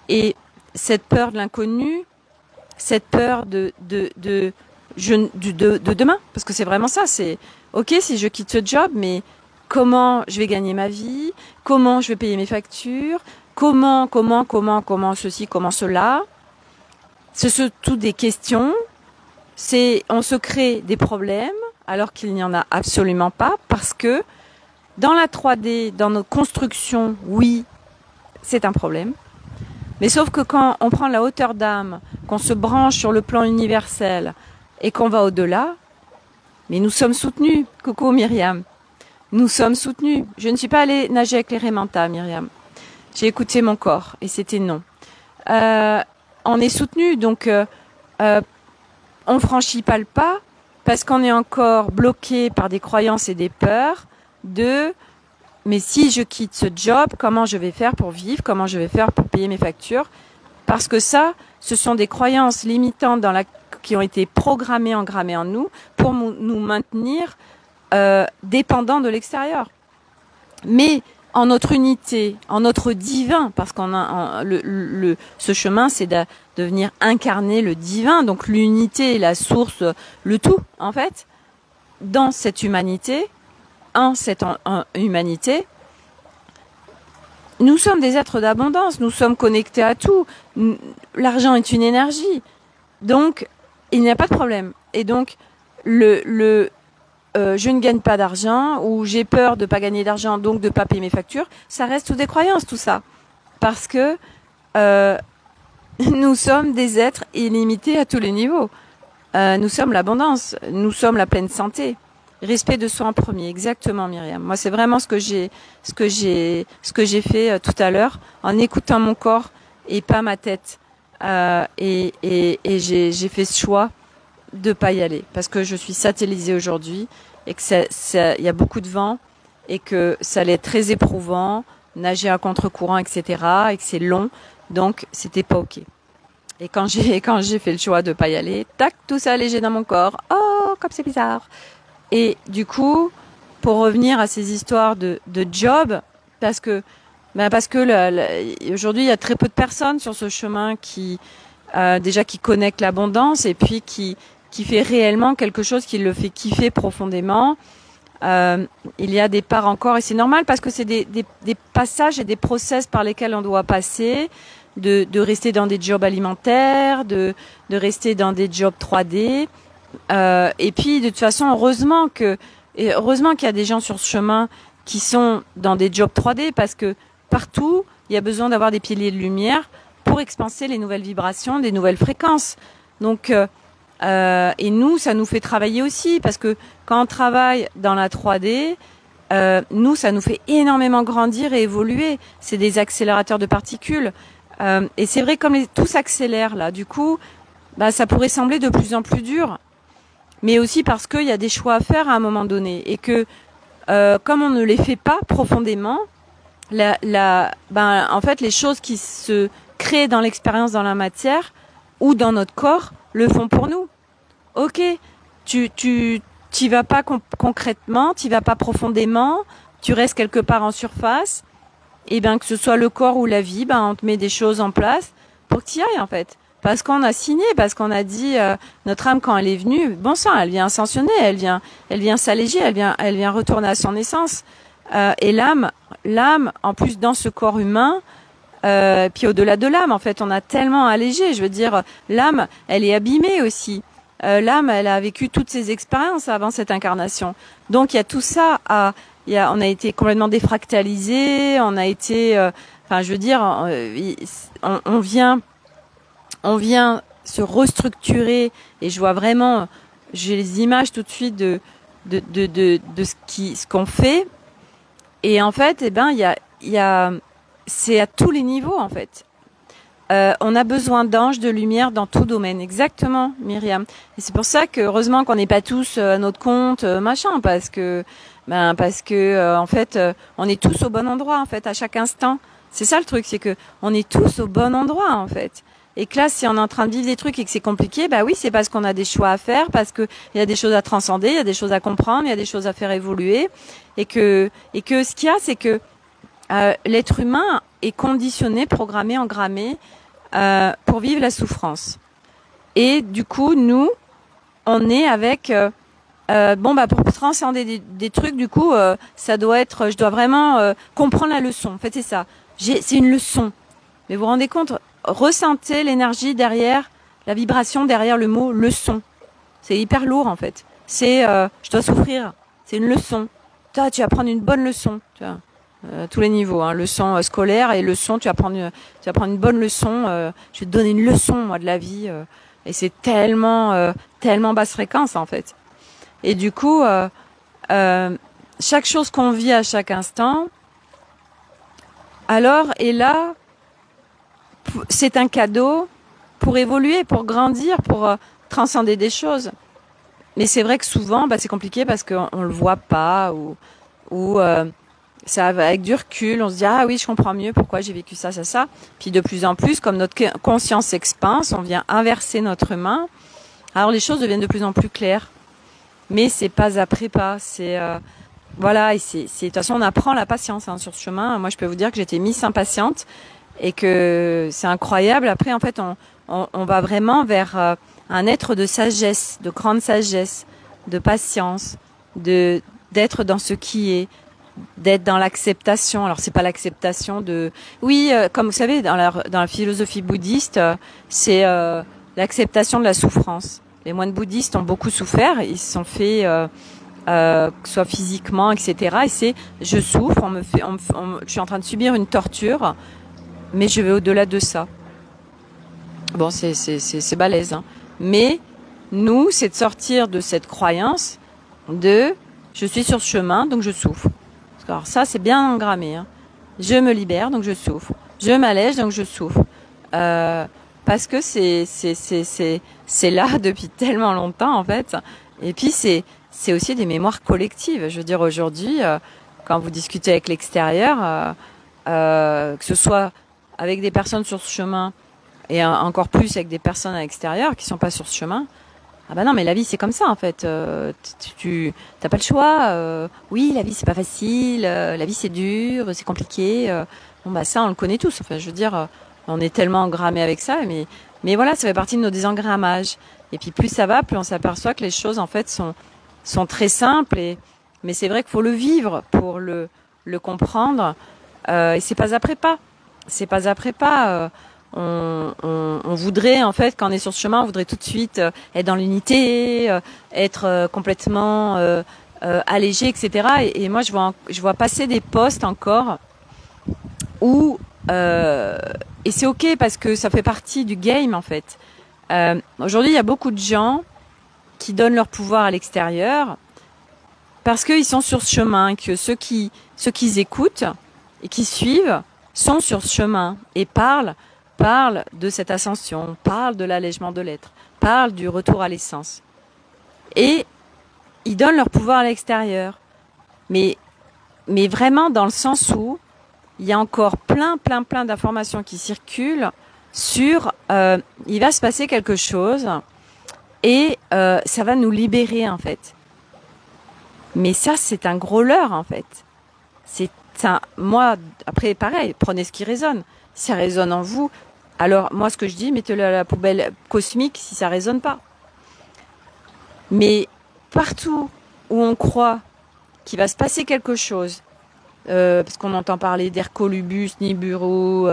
Et cette peur de l'inconnu, cette peur de demain, parce que c'est vraiment ça, c'est ok si je quitte ce job, mais comment je vais gagner ma vie, comment je vais payer mes factures, comment ceci, comment cela. Ce sont toutes des questions. On se crée des problèmes alors qu'il n'y en a absolument pas, parce que dans la 3D, dans nos constructions, oui, c'est un problème. Mais sauf que quand on prend la hauteur d'âme, qu'on se branche sur le plan universel et qu'on va au-delà, mais nous sommes soutenus. Coucou Myriam. Nous sommes soutenus. Je ne suis pas allée nager avec les Raymanta, Myriam. J'ai écouté mon corps et c'était non. On est soutenus, donc on franchit pas le pas parce qu'on est encore bloqué par des croyances et des peurs mais si je quitte ce job, comment je vais faire pour vivre, comment je vais faire pour payer mes factures? Parce que ça, ce sont des croyances limitantes qui ont été programmées, engrammées en nous pour nous maintenir dépendants de l'extérieur. Mais en notre unité, en notre divin, parce qu'on a ce chemin, c'est de venir incarner le divin, donc l'unité, la source, le tout, en fait, dans cette humanité, en cette humanité, nous sommes des êtres d'abondance, nous sommes connectés à tout. L'argent est une énergie, donc il n'y a pas de problème. Et donc je ne gagne pas d'argent, ou j'ai peur de ne pas gagner d'argent, donc de ne pas payer mes factures, ça reste toutes des croyances, tout ça. Parce que nous sommes des êtres illimités à tous les niveaux. Nous sommes l'abondance, nous sommes la pleine santé. Respect de soi en premier, exactement Myriam. Moi, c'est vraiment ce que j'ai fait tout à l'heure, en écoutant mon corps et pas ma tête. Et j'ai fait ce choix de pas y aller, parce que je suis satellisée aujourd'hui et que y a beaucoup de vent et que ça allait être très éprouvant, nager à contre-courant, etc. et que c'est long, donc c'était pas ok. Et quand j'ai fait le choix de pas y aller, tac, tout ça allégé dans mon corps. Oh, comme c'est bizarre. Et du coup, pour revenir à ces histoires de job, parce que aujourd'hui, il y a très peu de personnes sur ce chemin qui déjà qui connectent l'abondance et puis qui fait réellement quelque chose qui le fait kiffer profondément. Il y a des parts encore, et c'est normal parce que c'est des passages et des process par lesquels on doit passer, de rester dans des jobs alimentaires, de rester dans des jobs 3D. Et puis, de toute façon, heureusement qu'il y a des gens sur ce chemin qui sont dans des jobs 3D parce que partout, il y a besoin d'avoir des piliers de lumière pour expanser les nouvelles vibrations, des nouvelles fréquences. Donc, et nous, ça nous fait travailler aussi parce que quand on travaille dans la 3D, nous, ça nous fait énormément grandir et évoluer. C'est des accélérateurs de particules. Et c'est vrai, comme tout s'accélère là, du coup, ça pourrait sembler de plus en plus dur. Mais aussi parce qu'il y a des choix à faire à un moment donné. Et que, comme on ne les fait pas profondément, en fait, les choses qui se créent dans l'expérience, dans la matière, ou dans notre corps, le font pour nous. Ok, t'y vas pas concrètement, t'y vas pas profondément, tu restes quelque part en surface, et bien que ce soit le corps ou la vie, on te met des choses en place pour que t'y ailles en fait. Parce qu'on a signé, parce qu'on a dit, notre âme quand elle est venue, bon sang, elle vient ascensionner, elle vient s'alléger, elle vient retourner à son essence. Et l'âme, en plus dans ce corps humain, puis au-delà de l'âme, en fait, on a tellement allégé. Je veux dire, l'âme, elle est abîmée aussi. L'âme, elle a vécu toutes ces expériences avant cette incarnation. Donc il y a tout ça on a été complètement défractalisé, on a été, je veux dire, on vient se restructurer. Et je vois vraiment, j'ai les images tout de suite de ce qu'on fait. Et en fait, c'est à tous les niveaux en fait. On a besoin d'anges, de lumière dans tout domaine. Exactement, Myriam. Et c'est pour ça que heureusement qu'on n'est pas tous à notre compte, parce que en fait, on est tous au bon endroit en fait à chaque instant. C'est ça le truc, c'est que on est tous au bon endroit en fait. Et que là, si on est en train de vivre des trucs et que c'est compliqué, oui, c'est parce qu'on a des choix à faire, parce que il y a des choses à transcender, il y a des choses à comprendre, il y a des choses à faire évoluer, et que ce qu'il y a, c'est que l'être humain est conditionné, programmé, engrammé pour vivre la souffrance. Et du coup, nous, on est avec pour transcender des trucs, du coup, ça doit être, je dois vraiment comprendre la leçon. En fait, c'est ça. C'est une leçon. Mais vous vous rendez compte, ressentez l'énergie derrière, la vibration derrière le mot leçon. C'est hyper lourd en fait. C'est je dois souffrir. C'est une leçon. Toi, tu vas prendre une bonne leçon. Tu vois. Tous les niveaux, hein, leçon scolaire et leçon, tu vas prendre une bonne leçon. Je vais te donner une leçon, moi, de la vie. Et c'est tellement basse fréquence, en fait. Et du coup, chaque chose qu'on vit à chaque instant, alors, et là, c'est un cadeau pour évoluer, pour grandir, pour transcender des choses. Mais c'est vrai que souvent, c'est compliqué parce qu'on le voit pas ou ça avec du recul, on se dit ah oui, je comprends mieux pourquoi j'ai vécu ça. Puis de plus en plus, comme notre conscience s'expanse, on vient inverser notre main. Alors les choses deviennent de plus en plus claires. Mais c'est pas après pas. C'est voilà, et c'est de toute façon on apprend la patience sur ce chemin. Moi, je peux vous dire que j'étais Miss Impatiente et que c'est incroyable. Après, en fait, on va vraiment vers un être de sagesse, de grande sagesse, de patience, d'être dans ce qui est, d'être dans l'acceptation. Alors c'est pas l'acceptation comme vous savez dans la philosophie bouddhiste, c'est l'acceptation de la souffrance. Les moines bouddhistes ont beaucoup souffert, ils se sont fait soit physiquement, etc. Et c'est je souffre, je suis en train de subir une torture, mais je vais au-delà de ça. Bon, c'est balèze, hein. Mais nous, c'est de sortir de cette croyance de je suis sur ce chemin, donc je souffre. Alors ça, c'est bien engrammé. Hein. Je me libère, donc je souffre. Je m'allège, donc je souffre. Parce que c'est là depuis tellement longtemps, en fait. Et puis, c'est aussi des mémoires collectives. Je veux dire, aujourd'hui, quand vous discutez avec l'extérieur, que ce soit avec des personnes sur ce chemin et encore plus avec des personnes à l'extérieur qui sont pas sur ce chemin, Ah bah non, mais la vie c'est comme ça en fait. Tu t'as pas le choix. Oui, la vie c'est pas facile. La vie c'est dur, c'est compliqué. Bon bah ça on le connaît tous. Enfin, je veux dire, on est tellement engrammé avec ça, mais voilà, ça fait partie de nos désengrammages. Et puis plus ça va, plus on s'aperçoit que les choses en fait sont très simples. Mais c'est vrai qu'il faut le vivre pour le comprendre. Et c'est pas après pas. C'est pas après pas. On voudrait en fait, quand on est sur ce chemin, on voudrait tout de suite être dans l'unité, être complètement allégé, etc. Et moi, je vois passer des posts encore où et c'est ok parce que ça fait partie du game en fait. Aujourd'hui, il y a beaucoup de gens qui donnent leur pouvoir à l'extérieur parce qu'ils sont sur ce chemin, que ceux qui écoutent et qui suivent sont sur ce chemin et parlent de cette ascension, parlent de l'allègement de l'être, parlent du retour à l'essence. Et ils donnent leur pouvoir à l'extérieur. Mais vraiment dans le sens où il y a encore plein d'informations qui circulent sur il va se passer quelque chose et ça va nous libérer en fait. Mais ça, c'est un gros leurre en fait. Moi, après, pareil, prenez ce qui résonne. Si ça résonne en vous, alors moi, ce que je dis, mettez-le à la poubelle cosmique si ça résonne pas. Mais partout où on croit qu'il va se passer quelque chose, parce qu'on entend parler d'Hercolubus, Nibiru,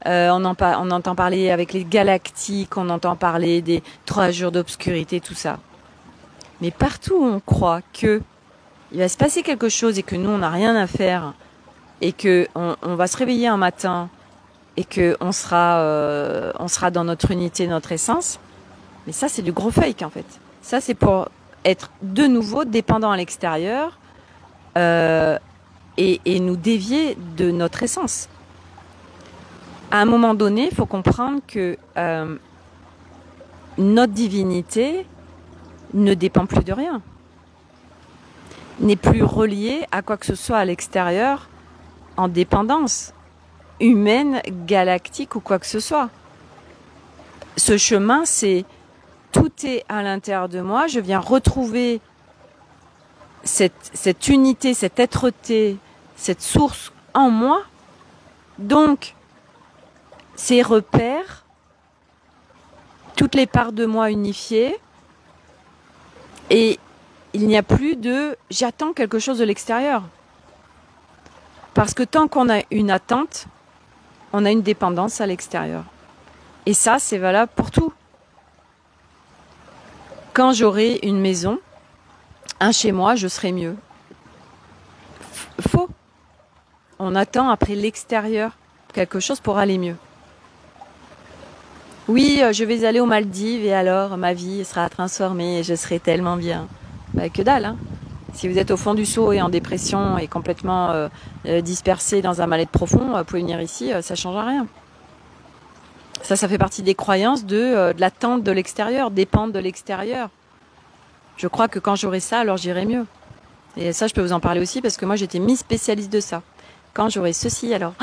on entend parler avec les galactiques, on entend parler des 3 jours d'obscurité, tout ça. Mais partout où on croit que il va se passer quelque chose et que nous, on n'a rien à faire et que on va se réveiller un matin et que on sera dans notre unité, notre essence. Mais ça, c'est du gros fake, en fait. Ça, c'est pour être de nouveau dépendant à l'extérieur et nous dévier de notre essence. À un moment donné, il faut comprendre que notre divinité ne dépend plus de rien, n'est plus reliée à quoi que ce soit à l'extérieur en dépendance humaine, galactique ou quoi que ce soit. Ce chemin, c'est tout est à l'intérieur de moi. Je viens retrouver cette unité, cette êtreté, cette source en moi. Donc, ces repères, toutes les parts de moi unifiées, et il n'y a plus de « j'attends quelque chose de l'extérieur ». Parce que tant qu'on a une attente, on a une dépendance à l'extérieur. Et ça, c'est valable pour tout. Quand j'aurai une maison, un chez moi, je serai mieux. Faux. On attend après l'extérieur quelque chose pour aller mieux. Oui, je vais aller aux Maldives et alors ma vie sera transformée et je serai tellement bien. Bah, que dalle, hein. Si vous êtes au fond du seau et en dépression et complètement dispersé dans un mal-être profond, vous pouvez venir ici, ça ne change rien. Ça fait partie des croyances de l'attente de l'extérieur, dépendre de l'extérieur. Je crois que quand j'aurai ça, alors j'irai mieux. Et ça, je peux vous en parler aussi parce que moi, j'étais spécialiste de ça. Quand j'aurai ceci, alors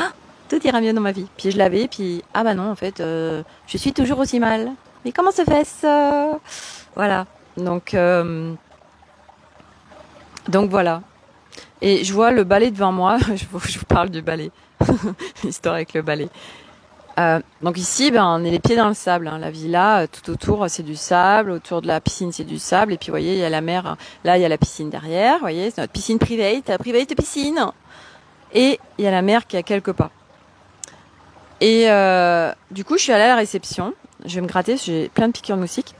tout ira mieux dans ma vie. Puis je l'avais, puis ah bah non, en fait, je suis toujours aussi mal. Mais comment se fait ça? Voilà. Donc voilà. Et je vois le balai devant moi. Je vous parle du balai. L'histoire avec le balai. Donc ici, on est les pieds dans le sable. Hein. La villa, tout autour, c'est du sable. Autour de la piscine, c'est du sable. Et puis, vous voyez, il y a la mer. Là, il y a la piscine derrière. Vous voyez, c'est notre piscine private, private piscine. Et il y a la mer qui est à quelques pas. Et du coup, je suis allée à la réception. Je vais me gratter, j'ai plein de piqûres de moustiques.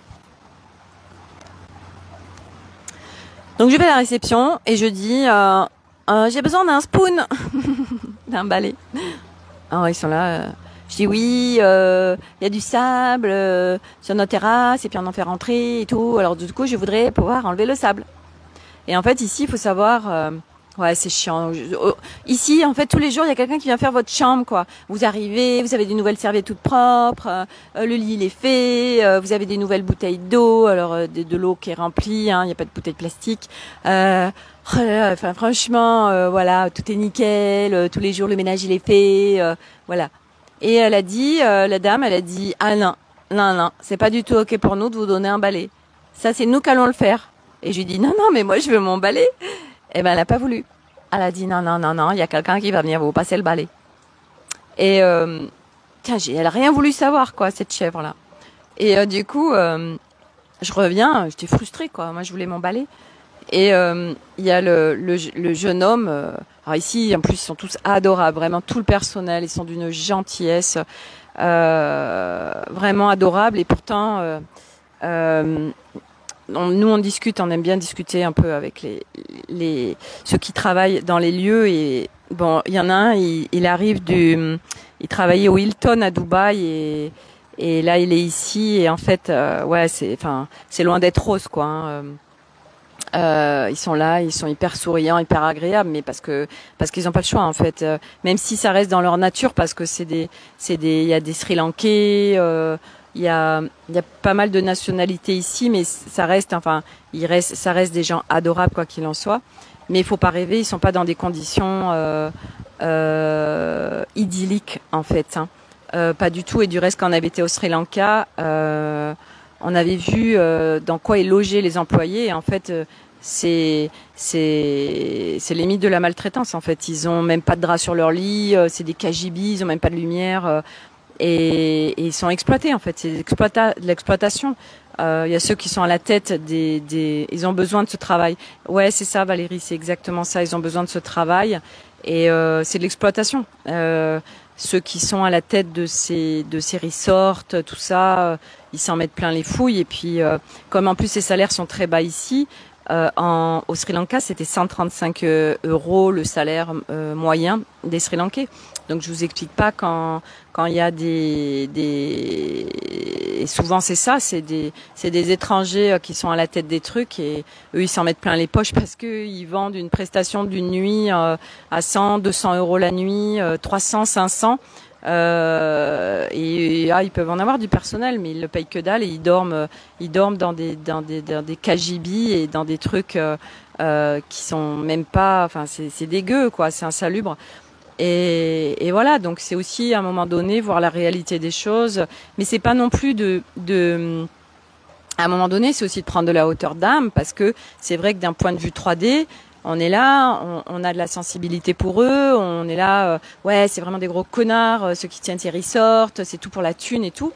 Donc, je vais à la réception et je dis, j'ai besoin d'un spoon, d'un balai. Alors, ils sont là. Je dis oui, il y a du sable sur notre terrasse et puis on en fait rentrer et tout. Alors du coup, je voudrais pouvoir enlever le sable. Et en fait, ici, il faut savoir... ouais, c'est chiant. Ici, en fait, tous les jours, il y a quelqu'un qui vient faire votre chambre, quoi. Vous arrivez, vous avez des nouvelles serviettes toutes propres, le lit, il est fait, vous avez des nouvelles bouteilles d'eau, alors de l'eau qui est remplie, hein, il n'y a pas de bouteille de plastique. Oh là là, enfin, franchement, voilà, tout est nickel, tous les jours, le ménage, il est fait, voilà. Et la dame, elle a dit, ah non, c'est pas du tout ok pour nous de vous donner un balai. ça c'est nous qu'allons le faire. Et je lui dis, non, non, mais moi je veux mon balai. Et ben elle n'a pas voulu. Elle a dit, non, non, non, non, il y a quelqu'un qui va venir vous passer le balai. Et tiens, elle a rien voulu savoir, quoi, cette chèvre-là. Et du coup, je reviens, j'étais frustrée, quoi. Moi, je voulais m'emballer. Et il y a le jeune homme. Alors ici, en plus, ils sont tous adorables, vraiment tout le personnel. Ils sont d'une gentillesse vraiment adorable. Et pourtant, nous, on discute, on aime bien discuter un peu avec ceux qui travaillent dans les lieux. Et bon, il y en a un, il arrive il travaillait au Hilton à Dubaï et là, il est ici. Et en fait, ouais, c'est loin d'être rose, quoi. Hein. Ils sont là, ils sont hyper souriants, hyper agréables, mais parce qu'ils n'ont pas le choix, en fait. Même si ça reste dans leur nature, parce que il y a des Sri Lankais, il y a pas mal de nationalités ici, mais ça reste, enfin, ça reste des gens adorables, quoi qu'il en soit. Mais il faut pas rêver, ils sont pas dans des conditions idylliques, en fait. Hein. Pas du tout. Et du reste, quand on avait été au Sri Lanka, on avait vu dans quoi est logé les employés. Et en fait, c'est limite de la maltraitance. En fait, ils ont même pas de drap sur leur lit. C'est des KGB, ils ont même pas de lumière. Et ils sont exploités, en fait. C'est de l'exploitation. Il y a ceux qui sont à la tête ils ont besoin de ce travail. Ouais, c'est ça, Valérie, c'est exactement ça. Ils ont besoin de ce travail. Et c'est de l'exploitation. Ceux qui sont à la tête de ces resorts, tout ça, ils s'en mettent plein les fouilles. Et puis, comme en plus les salaires sont très bas ici, au Sri Lanka, c'était 135 euros le salaire moyen des Sri Lankais. Donc je vous explique pas quand il y a et souvent c'est ça, c'est des étrangers qui sont à la tête des trucs et eux ils s'en mettent plein les poches parce que ils vendent une prestation d'une nuit à 100, 200 euros la nuit, 300, 500. Ils peuvent en avoir du personnel, mais ils le payent que dalle et ils dorment dans des KGB et dans des trucs qui sont même pas, enfin c'est dégueu, quoi, c'est insalubre. Et voilà, donc c'est aussi à un moment donné voir la réalité des choses, mais c'est pas non plus à un moment donné, c'est aussi de prendre de la hauteur d'âme, parce que c'est vrai que d'un point de vue 3D, on est là, on a de la sensibilité pour eux, on est là, ouais, c'est vraiment des gros connards, ceux qui tiennent ces resorts, c'est tout pour la thune et tout.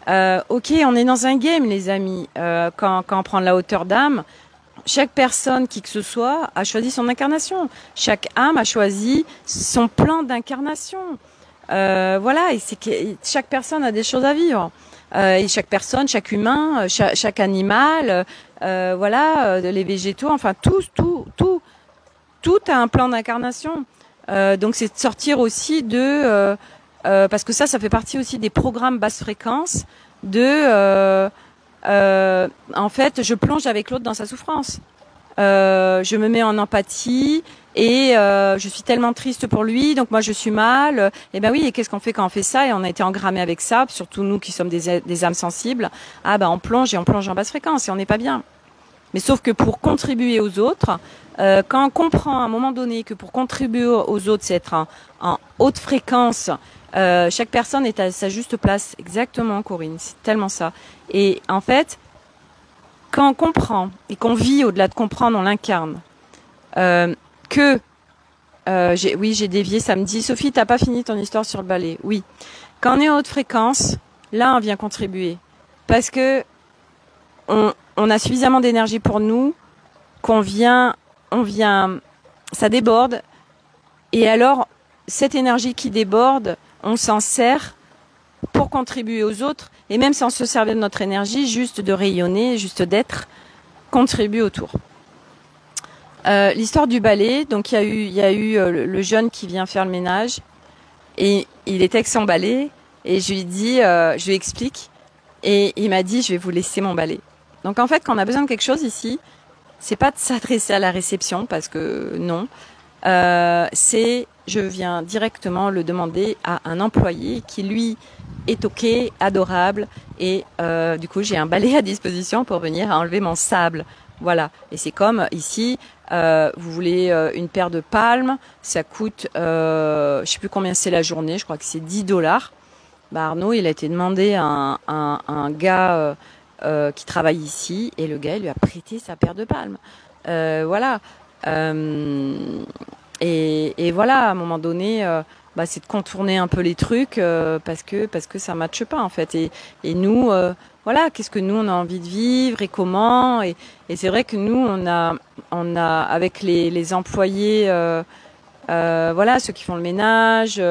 Ok, on est dans un game, les amis. Quand on prend de la hauteur d'âme, chaque personne, qui que ce soit, a choisi son incarnation. Chaque âme a choisi son plan d'incarnation. Voilà, et c'est que chaque personne a des choses à vivre. Et chaque personne, chaque humain, chaque animal, voilà, les végétaux, enfin tout a un plan d'incarnation. Donc c'est de sortir aussi parce que ça fait partie aussi des programmes basse fréquence en fait, je plonge avec l'autre dans sa souffrance. Je me mets en empathie et je suis tellement triste pour lui, donc moi je suis mal. Et ben oui, et qu'est-ce qu'on fait quand on fait ça? Et on a été engrammés avec ça, surtout nous qui sommes des âmes sensibles. Ah ben on plonge en basse fréquence et on n'est pas bien. Mais sauf que pour contribuer aux autres, quand on comprend à un moment donné que pour contribuer aux autres, c'est être en haute fréquence, chaque personne est à sa juste place. Exactement, Corinne, c'est tellement ça. Et en fait, quand on comprend et qu'on vit au-delà de comprendre, on l'incarne. J'ai dévié samedi. Sophie, t'as pas fini ton histoire sur le balai. Oui. Quand on est en haute fréquence, là, on vient contribuer. Parce que on a suffisamment d'énergie pour nous qu'on vient, ça déborde. Et alors, cette énergie qui déborde, on s'en sert pour contribuer aux autres. Et même sans se servir de notre énergie, juste de rayonner, juste d'être, contribue autour. L'histoire du balai, donc il y a eu le jeune qui vient faire le ménage et il était avec son balai et je lui dis, je lui explique et il m'a dit je vais vous laisser mon balai. Donc en fait quand on a besoin de quelque chose ici, c'est pas de s'adresser à la réception parce que non, c'est je viens directement le demander à un employé qui lui est ok, adorable et du coup j'ai un balai à disposition pour venir enlever mon sable. Voilà, et c'est comme ici, vous voulez une paire de palmes, ça coûte, je sais plus combien c'est la journée, je crois que c'est $10. Bah Arnaud, il a été demandé à un gars qui travaille ici, et le gars il lui a prêté sa paire de palmes. Voilà. Et voilà, à un moment donné, c'est de contourner un peu les trucs parce que ça matche pas en fait. Et nous, voilà, qu'est-ce que nous on a envie de vivre et comment. Et c'est vrai que nous on a avec les employés, voilà, ceux qui font le ménage.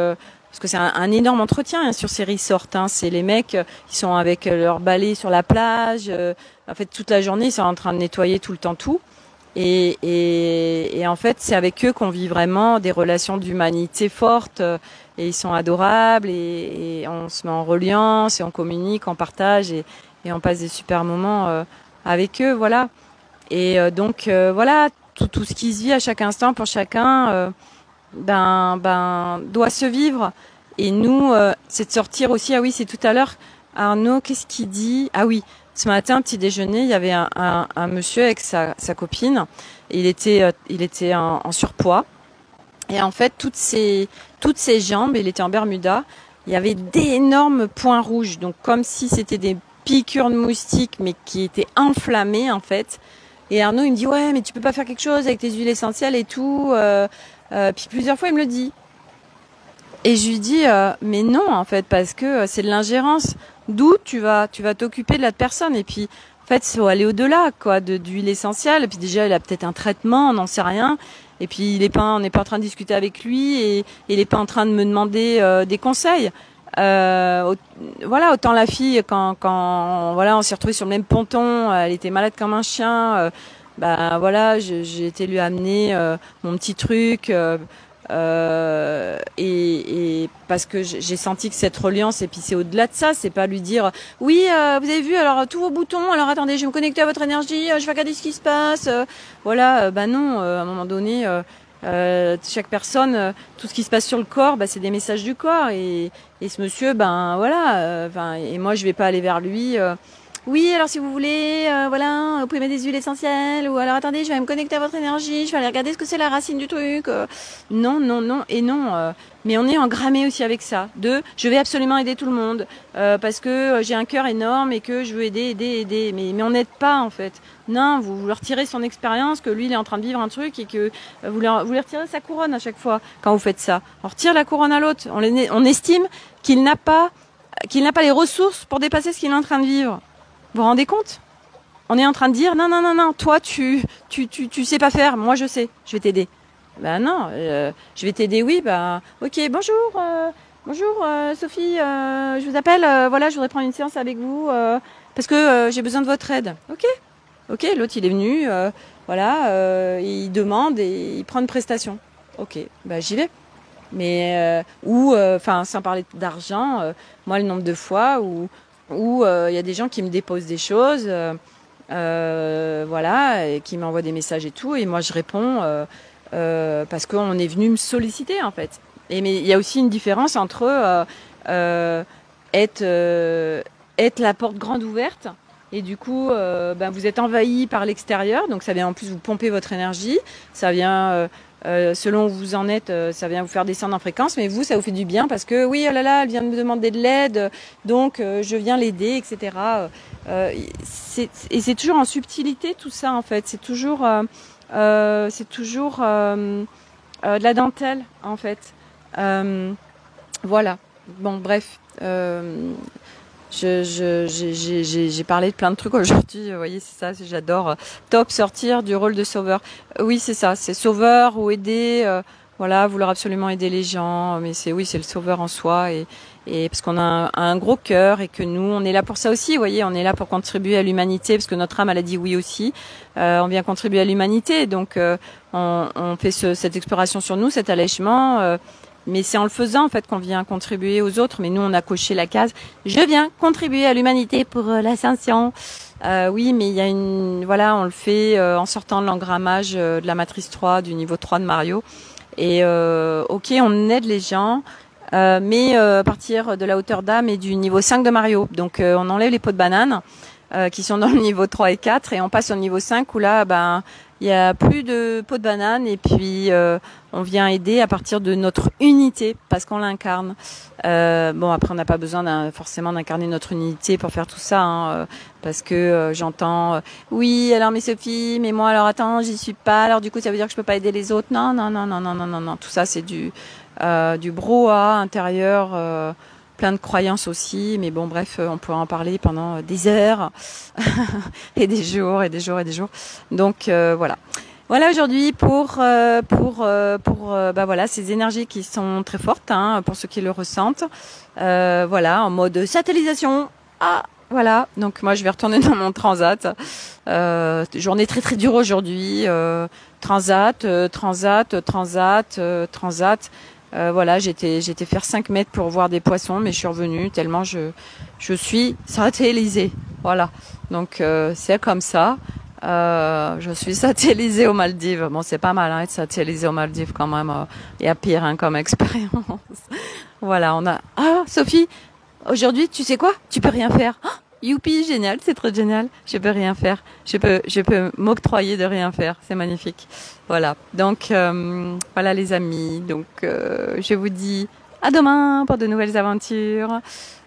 Parce que c'est un énorme entretien hein, sur ces resorts. Hein. C'est les mecs, ils sont avec leur balai sur la plage. En fait, toute la journée, ils sont en train de nettoyer tout le temps tout. Et en fait, c'est avec eux qu'on vit vraiment des relations d'humanité fortes. Et ils sont adorables. Et on se met en reliance et on communique, on partage et on passe des super moments avec eux. Voilà. Et donc, voilà, tout ce qui se vit à chaque instant pour chacun. Doit se vivre. Et nous, c'est de sortir aussi. Ah oui, c'est tout à l'heure. Arnaud, qu'est-ce qu'il dit? Ah oui, ce matin, petit déjeuner, il y avait un monsieur avec sa copine. Il était en surpoids. Et en fait, toutes ses jambes, il était en Bermuda, il y avait d'énormes points rouges. Donc, comme si c'était des piqûres de moustiques, mais qui étaient inflammées, en fait. Et Arnaud, il me dit, ouais, mais tu peux pas faire quelque chose avec tes huiles essentielles et tout. Puis plusieurs fois, il me le dit. Et je lui dis, mais non, en fait, parce que c'est de l'ingérence. D'où tu vas t'occuper de la personne. Et puis, en fait, il faut aller au-delà, quoi, d'huile essentielle. Et puis déjà, il a peut-être un traitement, on n'en sait rien. Et puis, on n'est pas en train de discuter avec lui et il n'est pas en train de me demander des conseils. Voilà, autant la fille, quand voilà, on s'est retrouvés sur le même ponton, elle était malade comme un chien. Voilà, j'ai été lui amener mon petit truc. Et parce que j'ai senti que cette reliance, et puis c'est au-delà de ça, c'est pas lui dire oui, vous avez vu alors tous vos boutons, alors attendez, je vais me connecter à votre énergie, je vais regarder ce qui se passe. Voilà, non, à un moment donné, chaque personne, tout ce qui se passe sur le corps, c'est des messages du corps. Et ce monsieur, voilà, et moi je vais pas aller vers lui. Oui, alors si vous voulez, voilà, vous pouvez mettre des huiles essentielles, ou alors attendez, je vais me connecter à votre énergie, je vais aller regarder ce que c'est la racine du truc. Non, non, non, et non. Mais on est engrammé aussi avec ça. Je vais absolument aider tout le monde, parce que j'ai un cœur énorme et que je veux aider. Mais on n'aide pas, en fait. Non, vous leur retirez son expérience, que lui, il est en train de vivre un truc, et que vous lui retirez sa couronne à chaque fois quand vous faites ça. On retire la couronne à l'autre. On estime qu'il n'a pas les ressources pour dépasser ce qu'il est en train de vivre. Vous vous rendez compte? On est en train de dire non, toi tu sais pas faire, moi je sais, je vais t'aider. Non, je vais t'aider, oui, ok, bonjour Sophie, je vous appelle, voilà, je voudrais prendre une séance avec vous parce que j'ai besoin de votre aide. Ok, l'autre il est venu, voilà, il demande et il prend une prestation. Ok, j'y vais. Mais sans parler d'argent, moi le nombre de fois où il y a des gens qui me déposent des choses, voilà, et qui m'envoient des messages et tout, et moi je réponds parce qu'on est venu me solliciter en fait. Mais il y a aussi une différence entre être la porte grande ouverte, et du coup vous êtes envahi par l'extérieur, donc ça vient en plus vous pomper votre énergie, ça vient selon où vous en êtes, ça vient vous faire descendre en fréquence, mais vous, ça vous fait du bien parce que oui, oh là là, elle vient de me demander de l'aide, donc je viens l'aider, etc. Et c'est toujours en subtilité tout ça en fait. C'est toujours de la dentelle en fait. Voilà. Bon, bref. J'ai parlé de plein de trucs aujourd'hui, vous voyez, c'est ça, j'adore. Top, sortir du rôle de sauveur. Oui, c'est ça, c'est sauveur ou aider, voilà, vouloir absolument aider les gens, mais c'est le sauveur en soi, et parce qu'on a un gros cœur et que nous, on est là pour ça aussi, vous voyez, on est là pour contribuer à l'humanité, parce que notre âme, elle a dit oui aussi, on vient contribuer à l'humanité, donc on fait cette exploration sur nous, cet allègement, mais c'est en le faisant en fait qu'on vient contribuer aux autres. Mais nous, on a coché la case. Je viens contribuer à l'humanité pour l'ascension. Oui, mais il y a on le fait en sortant de l'engrammage de la matrice 3, du niveau 3 de Mario. Et ok, on aide les gens, mais à partir de la hauteur d'âme et du niveau 5 de Mario. Donc on enlève les pots de banane qui sont dans le niveau 3 et 4 et on passe au niveau 5 où là, il il y a plus de peau de banane et puis on vient aider à partir de notre unité parce qu'on l'incarne. Bon, après on n'a pas besoin forcément d'incarner notre unité pour faire tout ça, hein, parce que j'entends oui, alors mais Sophie, mais moi alors attends, j'y suis pas, alors du coup ça veut dire que je peux pas aider les autres. Non, non, non, non, non, non, non, non. Tout ça c'est du brouhaha intérieur. Plein de croyances aussi, mais bon bref, on pourrait en parler pendant des heures et des jours et des jours et des jours. Donc voilà. Voilà aujourd'hui pour bah voilà ces énergies qui sont très fortes, hein, pour ceux qui le ressentent. Voilà, en mode satellisation. Ah voilà. Donc moi je vais retourner dans mon transat. Journée très très dure aujourd'hui. Transat. Voilà, j'étais faire 5 mètres pour voir des poissons, mais je suis revenue tellement je suis satellisée. Voilà, donc c'est comme ça. Je suis satellisée aux Maldives. Bon, c'est pas mal, hein, être satellisée aux Maldives quand même. Il y a pire, hein, comme expérience. Voilà, on a... Ah, Sophie, aujourd'hui, tu sais quoi? Tu peux rien faire. Ah, youpi, génial, c'est trop génial. Je peux rien faire. Je peux m'octroyer de rien faire. C'est magnifique. Voilà. Donc, voilà les amis. Donc, je vous dis à demain pour de nouvelles aventures.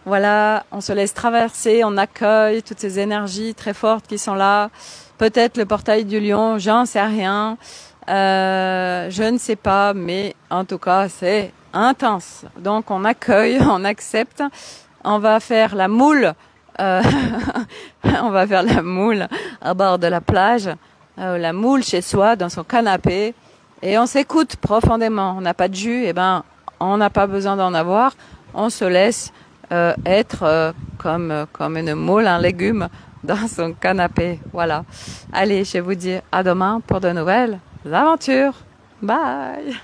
Voilà, on se laisse traverser, on accueille toutes ces énergies très fortes qui sont là. Peut-être le portail du lion, j'en sais rien. Je ne sais pas, mais en tout cas, c'est intense. Donc, on accueille, on accepte. On va faire la moule. On va faire la moule à bord de la plage. La moule chez soi, dans son canapé. Et on s'écoute profondément. On n'a pas de jus, et ben, on n'a pas besoin d'en avoir. On se laisse être comme une moule, un légume dans son canapé. Voilà. Allez, je vous dis à demain pour de nouvelles aventures. Bye!